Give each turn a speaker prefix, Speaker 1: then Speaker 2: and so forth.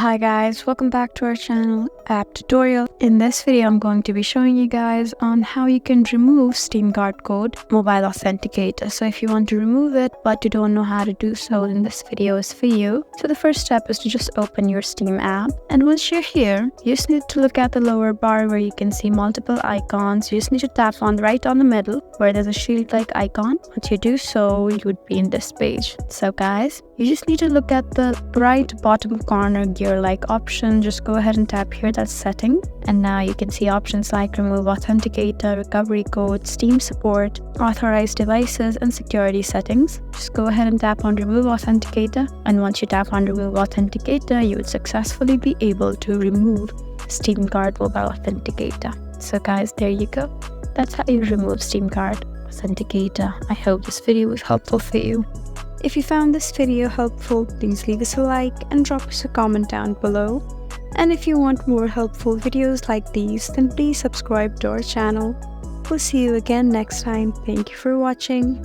Speaker 1: Hi guys, welcome back to our channel app tutorial. In this video I'm going to be showing you guys on how you can remove Steam Card Code Mobile Authenticator. So if you want to remove it but you don't know how to do so, then this video is for you. So the first step is to just open your Steam app, and once you're here you just need to look at the lower bar where you can see multiple icons. You just need to tap on right on the middle where there's a shield like icon. Once you do so, you would be in this page. So guys, you just need to look at the right bottom corner gear like option. Just go ahead and tap here, that's setting, and now you can see options like remove authenticator, recovery code, Steam support, authorized devices, and security settings. Just go ahead and tap on remove authenticator, and once you tap on remove authenticator, you would successfully be able to remove Steam Card Mobile Authenticator. So guys, there you go. That's how you remove Steam Card Authenticator. I hope this video was helpful for you. If you found this video helpful, please leave us a like and drop us a comment down below. And if you want more helpful videos like these, then please subscribe to our channel. We'll see you again next time. Thank you for watching.